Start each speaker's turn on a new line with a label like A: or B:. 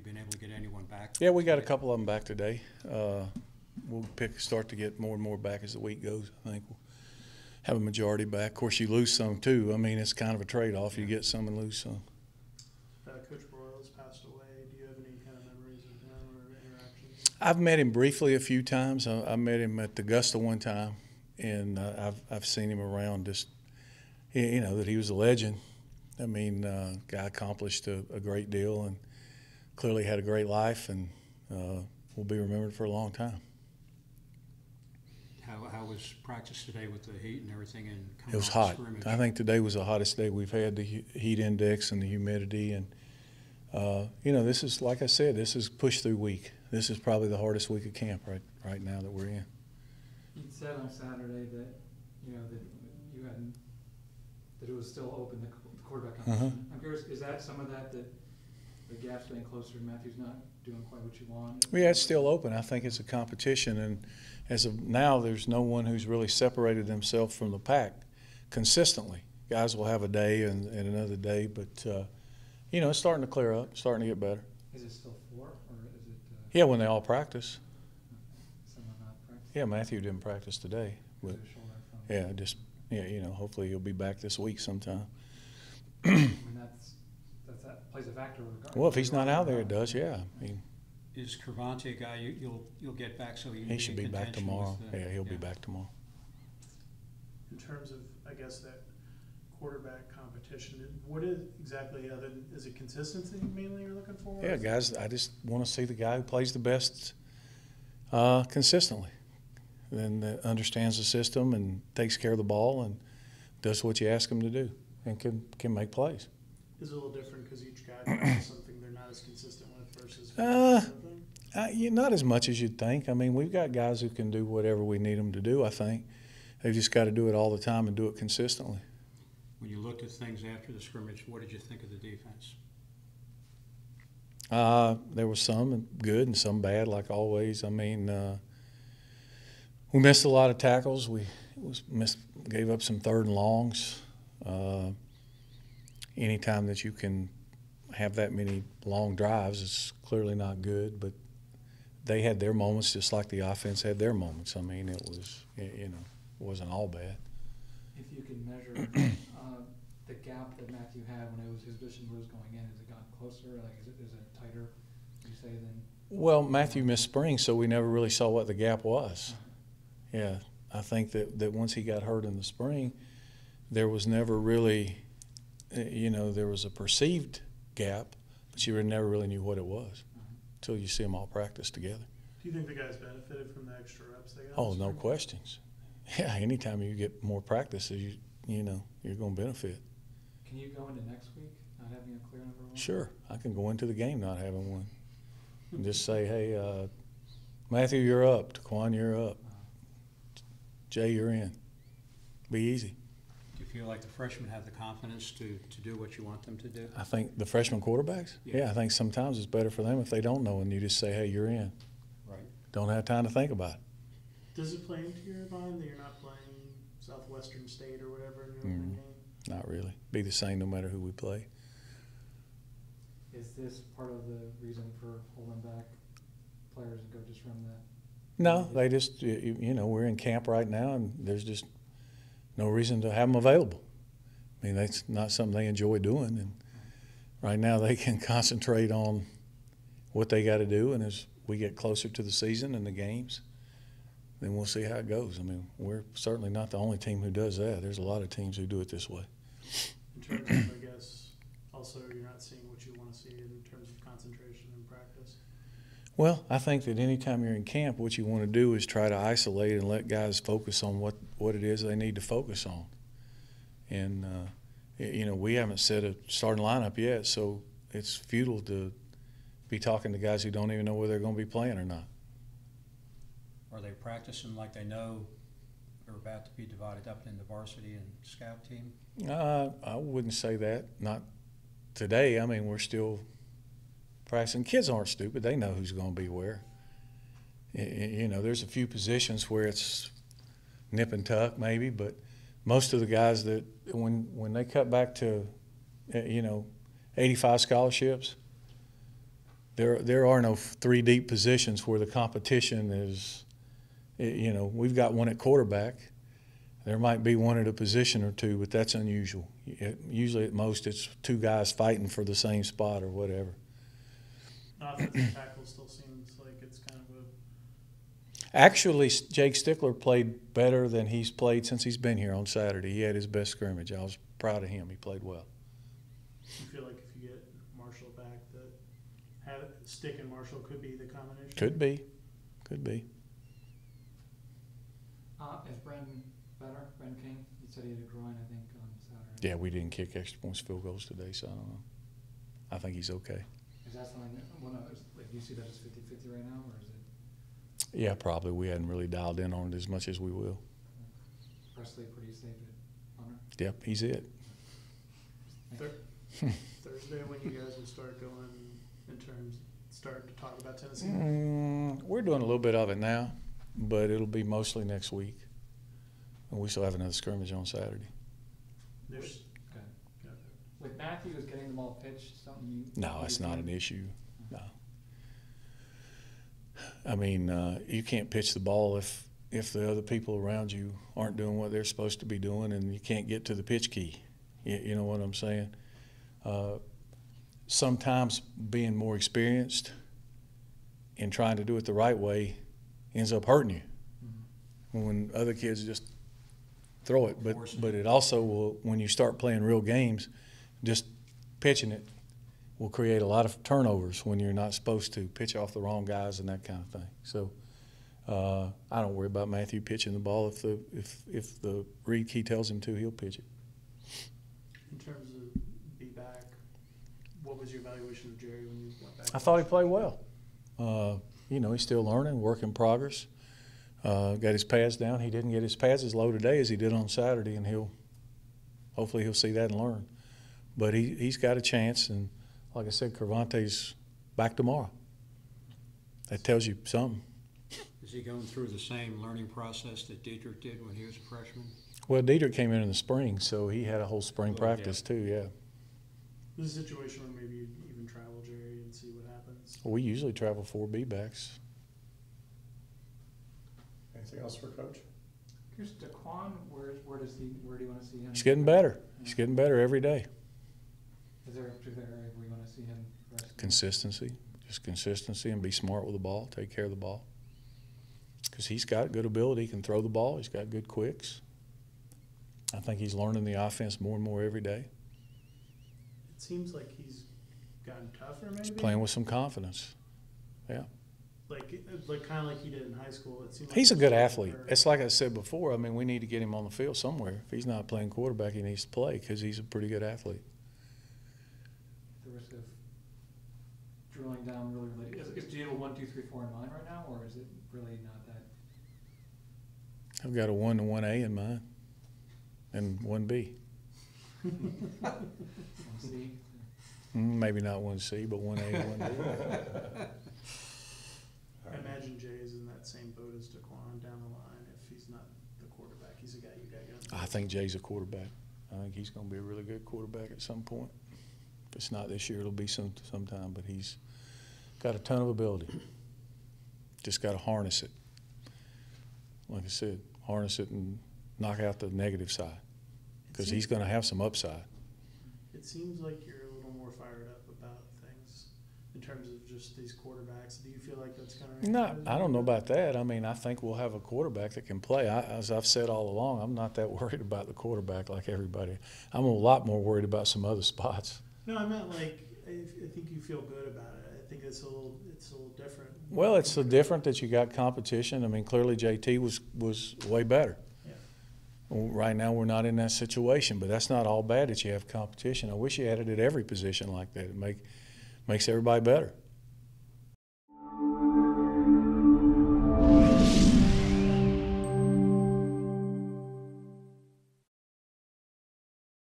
A: you been able to get anyone back?
B: Yeah, we got a couple of them back today. We'll start to get more and more back as the week goes. I think we'll have a majority back. Of course, you lose some too. I mean, it's kind of a trade-off. You get some and lose some.
C: Coach Broyles passed away. Do you have any kind of memories of him or interactions?
B: I've met him briefly a few times. I met him at Augusta one time, and I've seen him around. Just you know that he was a legend. I mean, guy accomplished a great deal and clearly had a great life, and will be remembered for a long time.
A: How was practice today with the heat and everything? And
B: It was hot. I think today was the hottest day we've had. The heat index and the humidity, and you know, this is, like I said, this is push through week. This is probably the hardest week of camp right now that we're in.
D: You said on Saturday that that you hadn't, that it was still open, the quarterback competition. I'm curious, is that some of that the gap's getting closer and Matthew's not doing quite what you want?
B: Yeah, it's still open. I think it's a competition, and as of now, there's no one who's really separated themselves from the pack consistently. Guys will have a day and another day, but you know, it's starting to clear up, starting to get better.
D: Is it still 4, or is it?
B: Yeah, when they all practice.
D: Someone not practicing?
B: Yeah, Matthew didn't practice today, but yeah, just you know, hopefully he'll be back this week sometime.
D: I mean, that plays a factor regardless.
B: Well, if he's not out there, it does. Yeah, I mean,
A: is Cervantes a guy you'll get back so
B: he should be back tomorrow. Yeah, he'll be back tomorrow.
C: In terms of, I guess, that quarterback competition, what is exactly other than, is it consistency mainly you're looking for?
B: Yeah, guys, I just want to see the guy who plays the best consistently, and that understands the system and takes care of the ball and does what you ask him to do and can make plays.
C: Is it a little different because each guy has something they're not as consistent with versus
B: Not as much as you'd think. I mean, we've got guys who can do whatever we need them to do, I think. They've just got to do it all the time and do it consistently.
A: When you looked at things after the scrimmage, what did you think of the defense?
B: There was some good and some bad, like always. I mean, we missed a lot of tackles. We gave up some 3rd and longs. Anytime that you can have that many long drives, it's clearly not good. But they had their moments just like the offense had their moments. I mean, it was, you know, it wasn't all bad.
D: If you can measure the gap that Matthew had when his vision was going in, has it gotten closer? Like, is it tighter, you say, than?
B: Well, Matthew missed spring, so we never really saw what the gap was. Yeah, I think that once he got hurt in the spring, there was never really, you know, there was a perceived gap, but you never really knew what it was until you see them all practice together.
C: Do you think the guys benefited from the extra reps they got?
B: Oh, no questions. Yeah, anytime you get more practice, you know, you're going to benefit.
D: Can you go into next week not having a clear number 1?
B: Sure, I can go into the game not having one and just say, hey, Matthew, you're up. Taquan, you're up. Jay, you're in. Be easy.
A: Do you feel like the freshmen have the confidence to do what you want them to do?
B: I think the freshman quarterbacks, yeah, I think sometimes it's better for them if they don't know and you just say, hey, you're in.
A: Right.
B: Don't have time to think about it.
C: Does it play into your mind that you're not playing Southwestern State or whatever in your opening game?
B: Not really. Be the same no matter who we play.
D: Is this part of the reason for holding back players and coaches from that?
B: No, they just, you know, we're in camp right now and there's just no reason to have them available. I mean, that's not something they enjoy doing, and right now they can concentrate on what they got to do, and as we get closer to the season and the games, then we'll see how it goes. I mean, we're certainly not the only team who does that. There's a lot of teams who do it this way.
C: In terms of, I guess, also you're not seeing what you want to see in terms of concentration and practice?
B: Well, I think that anytime you're in camp, what you want to do is try to isolate and let guys focus on what it is they need to focus on. And, you know, we haven't set a starting lineup yet, so it's futile to be talking to guys who don't even know whether they're going to be playing or not.
A: Are they practicing like they know they're about to be divided up into varsity and scout team?
B: I wouldn't say that. Not today. I mean, we're still practicing. Kids aren't stupid. They know who's going to be where. You know, there's a few positions where it's nip and tuck maybe, but most of the guys that when they cut back to, you know, 85 scholarships, there are no three deep positions where the competition is. You know, we've got one at quarterback. There might be one at a position or two, but that's unusual. Usually at most it's two guys fighting for the same spot or whatever.
C: Offensive tackle still seems like it's kind of a,
B: Actually, Jake Stickler played better than he's played since he's been here on Saturday. He had his best scrimmage. I was proud of him. He played well.
C: you feel like if you get Marshall back, that have Stick and Marshall could be the combination?
B: Could be. Could be.
D: Is Brendan better? Brendan King? He said he had a groin, I think, on Saturday.
B: Yeah, we didn't kick extra points, field goals today, so I don't know. I think he's okay.
D: Is that something that, well, no, like, do you see that as 50-50 right now, or is it
B: Yeah, probably. We hadn't really dialed in on it as much as we will.
D: Presley pretty safe at punter?
B: Yep, he's it.
C: Thursday when you guys will start going in terms, start to talk about Tennessee?
B: We're doing a little bit of it now, but it'll be mostly next week. And we still have another scrimmage on Saturday.
C: There's,
D: Okay.
C: yeah.
D: With Matthews getting the ball pitched, something you?
B: No, it's not an issue. No. I mean, you can't pitch the ball if the other people around you aren't doing what they're supposed to be doing, and you can't get to the pitch key. You know what I'm saying? Sometimes being more experienced and trying to do it the right way ends up hurting you.
D: Mhm.
B: When other kids just throw it.
A: Forcing
B: But it also will, when you start playing real games, just pitching it will create a lot of turnovers when you're not supposed to pitch off the wrong guys and that kind of thing. So I don't worry about Matthew pitching the ball. If the read key tells him to, he'll pitch it.
C: In terms of be back, what was your evaluation of Jerry when you got back?
B: I thought he played well. You know, he's still learning, work in progress. Got his pads down. He didn't get his pads as low today as he did on Saturday, and hopefully he'll see that and learn. But he's got a chance, and like I said, Cervantes back tomorrow. That tells you something.
A: Is he going through the same learning process that Dietrich did when he was a freshman?
B: Well, Dietrich came in the spring, so he had a whole spring
A: Oh, yeah.
B: practice too, yeah.
C: This is a situation where maybe you'd even travel Jerry and see what happens.
B: We usually travel 4 B-backs.
E: Anything else for Coach?
D: Here's Daquan, where do you want to see him?
B: He's getting better. He's getting better every day.
D: Is there a particular area where you want to see him? the rest of the-
B: Consistency, just consistency, and be smart with the ball, take care of the ball. Because he's got good ability, he can throw the ball, he's got good quicks. I think he's learning the offense more and more every day.
C: It seems like he's gotten tougher maybe?
B: He's playing with some confidence.
C: Like kind of like he did in high school. It seemed like
B: He's a
C: he was
B: good
C: getting
B: athlete.
C: hurt.
B: It's like I said before, I mean, we need to get him on the field somewhere. If he's not playing quarterback, he needs to play because he's a pretty good athlete.
D: The risk of drilling down really, is Geo 1, 2, 3, 4 in mind right now, or is it really not that?
B: I've got a 1 to 1A in mind and 1B.
D: 1C?
B: Maybe not 1C, but 1A and 1B.
C: I imagine Jay's in that same boat as Daquan down the line. If he's not the quarterback, he's a guy you got going.
B: I think Jay's a quarterback. I think he's going to be a really good quarterback at some point. If it's not this year, it'll be sometime. But he's got a ton of ability. Just got to harness it. Like I said, harness it and knock out the negative side because he's going to have some upside.
C: It seems like you're a little more fired up about things in terms of just these quarterbacks. Do you feel like that's kind of
B: No, I don't know about that. I mean, I think we'll have a quarterback that can play. As I've said all along, I'm not that worried about the quarterback like everybody. I'm a lot more worried about some other spots.
C: No, I meant like I think you feel good about it. I think it's a little different.
B: Well, it's so different that you got competition. I mean, clearly JT was way better.
C: Yeah.
B: Well, right now we're not in that situation, but that's not all bad that you have competition. I wish you had it at every position like that. It makes everybody better.